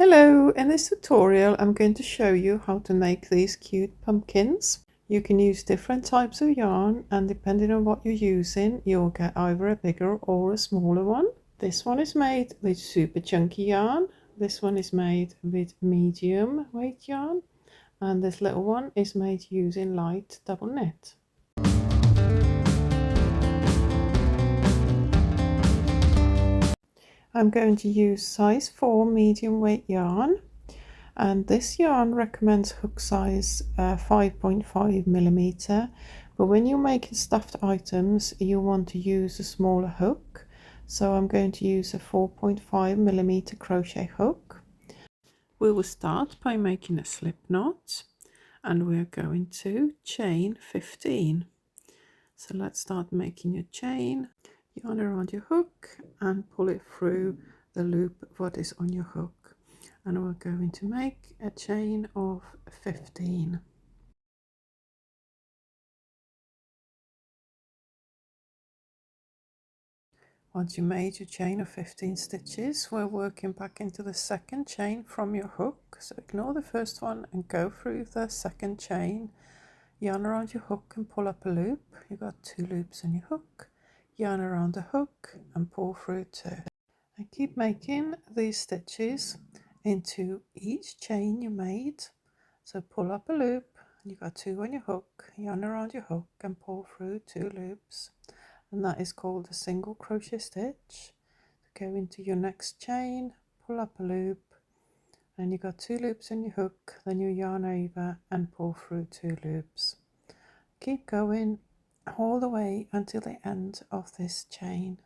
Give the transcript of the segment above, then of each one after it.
Hello, in this tutorial I'm going to show you how to make these cute pumpkins. You can use different types of yarn, and depending on what you're using you'll get either a bigger or a smaller one. This one is made with super chunky yarn, this one is made with medium weight yarn, and this little one is made using light double knit. I'm going to use size 4 medium weight yarn, and this yarn recommends hook size 5.5 millimeter, but when you're making stuffed items you want to use a smaller hook, so I'm going to use a 4.5 millimeter crochet hook. We will start by making a slip knot, and we're going to chain 15. So let's start making your chain. Yarn around your hook and pull it through the loop what is on your hook, and we're going to make a chain of 15. Once you made your chain of 15 stitches, we're working back into the second chain from your hook, so ignore the first one and go through the second chain. Yarn around your hook and pull up a loop. You've got 2 loops in your hook. Yarn around the hook and pull through 2, and keep making these stitches into each chain you made. So pull up a loop, and you've got 2 on your hook, yarn around your hook and pull through 2 loops, and that is called a single crochet stitch. Go into your next chain, pull up a loop, and you've got 2 loops in your hook, then you yarn over and pull through 2 loops. Keep going all the way until the end of this chain.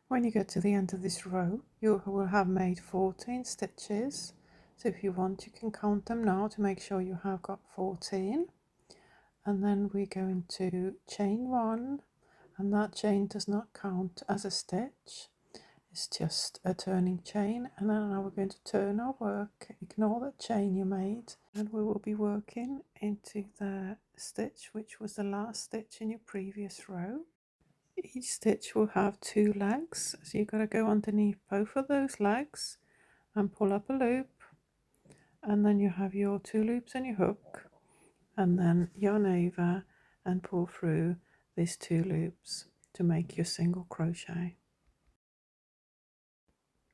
When you get to the end of this row, you will have made 14 stitches. So if you want, you can count them now to make sure you have got 14. And then we're going to chain 1, and that chain does not count as a stitch. It's just a turning chain, and then now we're going to turn our work. Ignore that chain you made, and we will be working into the stitch which was the last stitch in your previous row. Each stitch will have 2 legs, so you've got to go underneath both of those legs and pull up a loop, and then you have your 2 loops in your hook, and then yarn over and pull through these 2 loops to make your single crochet.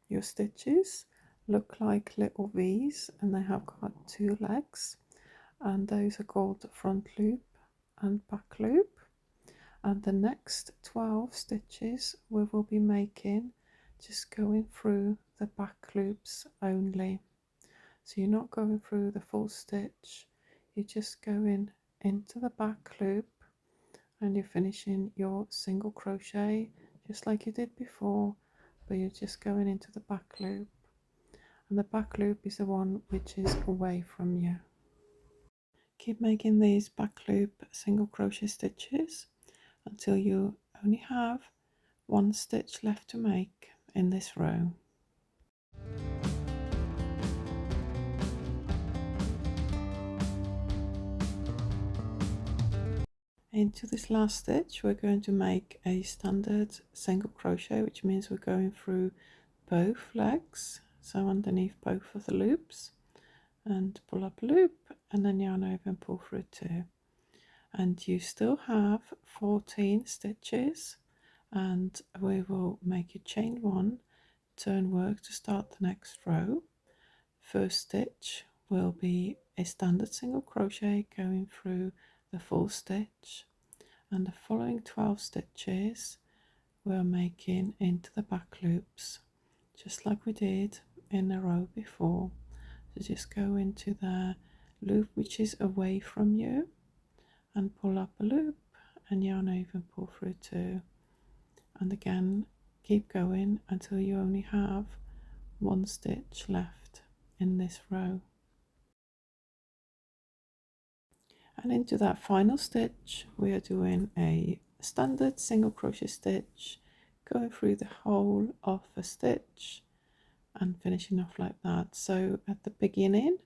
Your stitches look like little V's, and they have got 2 legs, and those are called the front loop and back loop. And the next 12 stitches we will be making just going through the back loops only. So you're not going through the full stitch, you're just going into the back loop, and you're finishing your single crochet just like you did before, but you're just going into the back loop, and the back loop is the one which is away from you. Keep making these back loop single crochet stitches until you only have 1 stitch left to make in this row. Into this last stitch we're going to make a standard single crochet, which means we're going through both legs, so underneath both of the loops, and pull up a loop and then yarn over and pull through 2, and you still have 14 stitches, and we will make a chain 1, turn work to start the next row. First stitch will be a standard single crochet going through the full stitch, and the following 12 stitches we're making into the back loops just like we did in the row before. So just go into the loop which is away from you and pull up a loop and yarn over and pull through 2, and again keep going until you only have 1 stitch left in this row. And into that final stitch we are doing a standard single crochet stitch going through the whole of a stitch and finishing off like that. So at the beginning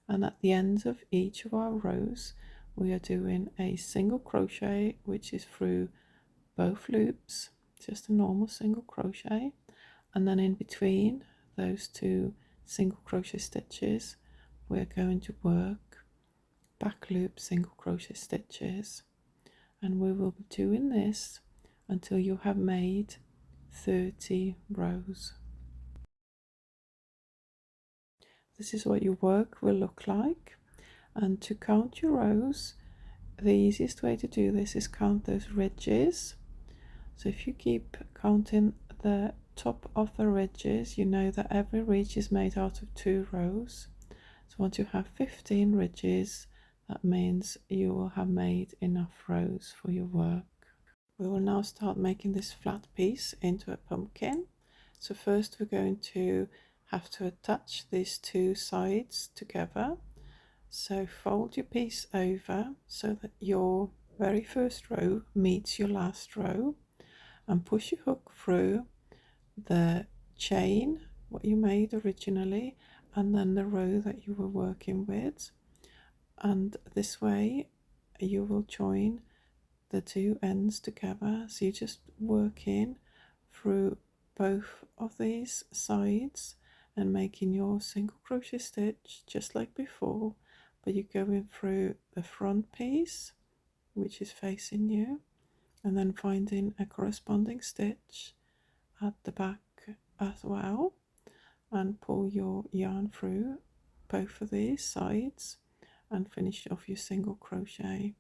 and at the end of each of our rows we are doing a single crochet which is through both loops, just a normal single crochet, and then in between those two single crochet stitches we're going to work back loop single crochet stitches, and we will be doing this until you have made 30 rows. This is what your work will look like, and to count your rows, the easiest way to do this is count those ridges. So if you keep counting the top of the ridges, you know that every ridge is made out of 2 rows. So once you have 15 ridges, that means you will have made enough rows for your work. We will now start making this flat piece into a pumpkin. So first we're going to have to attach these 2 sides together. So fold your piece over so that your very first row meets your last row, and push your hook through the chain what you made originally and then the row that you were working with, and this way you will join the 2 ends together. So you just work in through both of these sides and making your single crochet stitch just like before, but you're going through the front piece which is facing you, and then finding a corresponding stitch at the back as well, and pull your yarn through both of these sides and finish off your single crochet,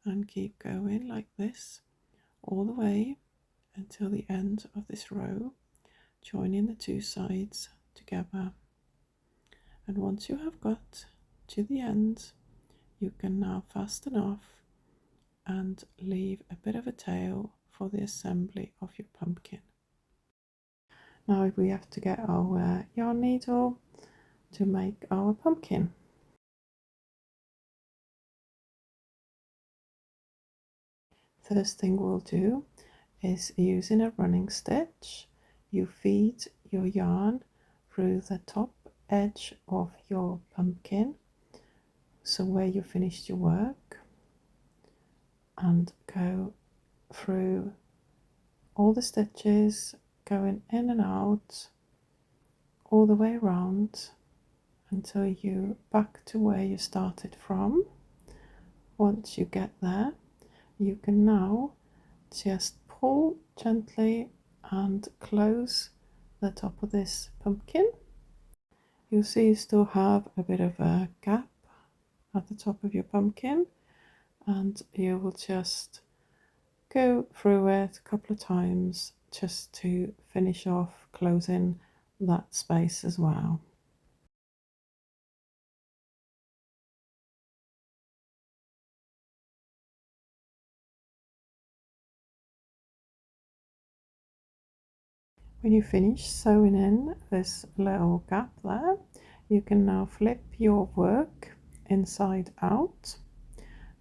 and keep going like this all the way until the end of this row, joining the 2 sides together. And once you have got to the end, you can now fasten off and leave a bit of a tail for the assembly of your pumpkin. Now we have to get our yarn needle to make our pumpkin. First thing we'll do is, using a running stitch, you feed your yarn through the top edge of your pumpkin, so where you finished your work, and go through all the stitches, going in and out all the way around until you back to where you started from. Once you get there, you can now just pull gently and close the top of this pumpkin. You'll see you still have a bit of a gap at the top of your pumpkin, and you will just go through it a couple of times just to finish off closing that space as well. When you finish sewing in this little gap there, you can now flip your work inside out.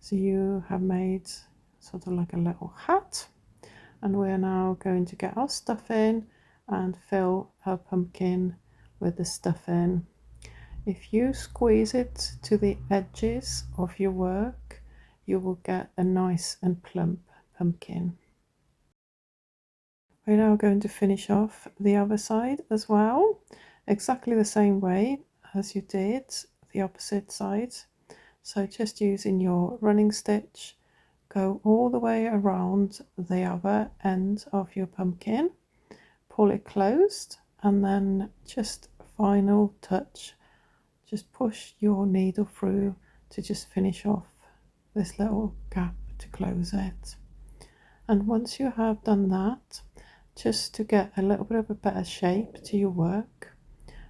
So you have made sort of like a little hat, and we're now going to get our stuffing and fill our pumpkin with the stuffing. If you squeeze it to the edges of your work, you will get a nice and plump pumpkin. We're now going to finish off the other side as well, exactly the same way as you did the opposite side. So just using your running stitch, go all the way around the other end of your pumpkin, pull it closed, and then just final touch, just push your needle through to just finish off this little gap to close it. And once you have done that, just to get a little bit of a better shape to your work,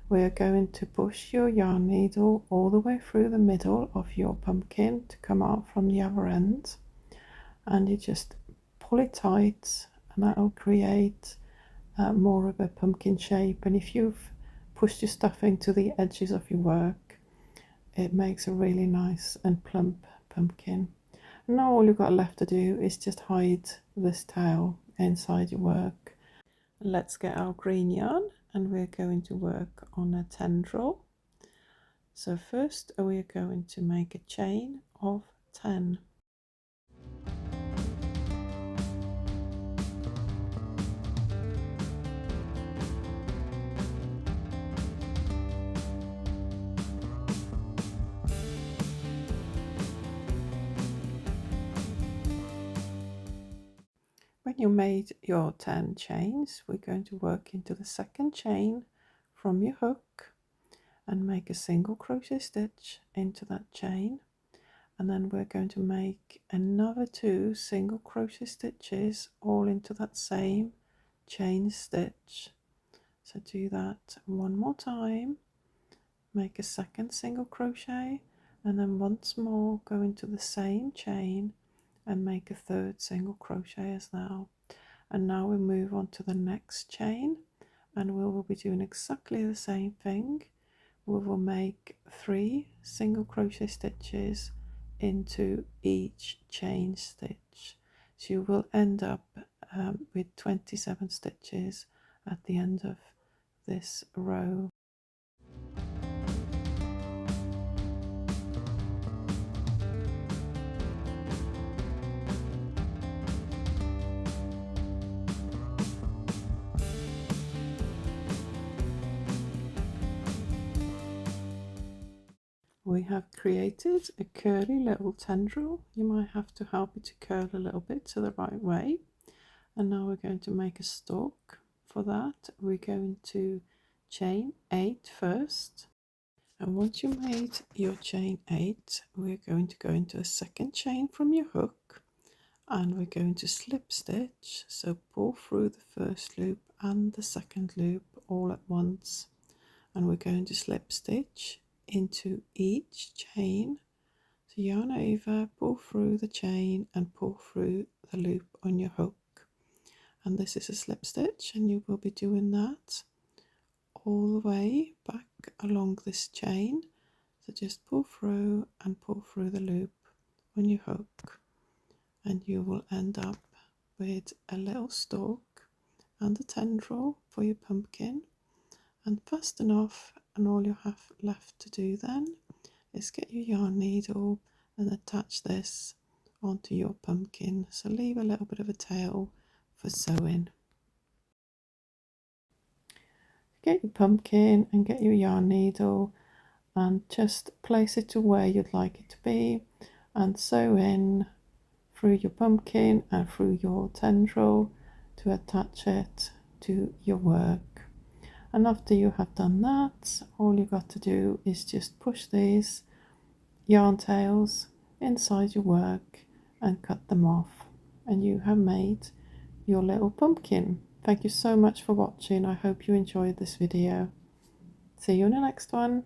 we are going to push your yarn needle all the way through the middle of your pumpkin to come out from the other end, and you just pull it tight, and that will create more of a pumpkin shape. And if you've pushed your stuffing to the edges of your work, it makes a really nice and plump pumpkin. And now all you've got left to do is just hide this tail inside your work. Let's get our green yarn, and we're going to work on a tendril. So first we are going to make a chain of 10. When you made your 10 chains, we're going to work into the second chain from your hook and make a single crochet stitch into that chain, and then we're going to make another 2 single crochet stitches all into that same chain stitch. So do that one more time, make a second single crochet, and then once more go into the same chain and make a third single crochet as well. And now we move on to the next chain, and we will be doing exactly the same thing. We will make 3 single crochet stitches into each chain stitch, so you will end up with 27 stitches at the end of this row. We have created a curly little tendril. You might have to help it to curl a little bit to the right way. And now we're going to make a stalk. For that, we're going to chain 8 first. And once you made your chain 8, we're going to go into a second chain from your hook, and we're going to slip stitch. So pull through the first loop and the second loop all at once, and we're going to slip stitch into each chain. So yarn over, pull through the chain and pull through the loop on your hook. And this is a slip stitch, and you will be doing that all the way back along this chain. So just pull through and pull through the loop on your hook, and you will end up with a little stalk and a tendril for your pumpkin. And fast enough, and all you have left to do then is get your yarn needle and attach this onto your pumpkin. So leave a little bit of a tail for sewing. Get your pumpkin and get your yarn needle and just place it to where you'd like it to be, and sew in through your pumpkin and through your tendril to attach it to your work. And after you have done that, all you got to do is just push these yarn tails inside your work and cut them off, and you have made your little pumpkin. Thank you so much for watching. I hope you enjoyed this video. See you in the next one.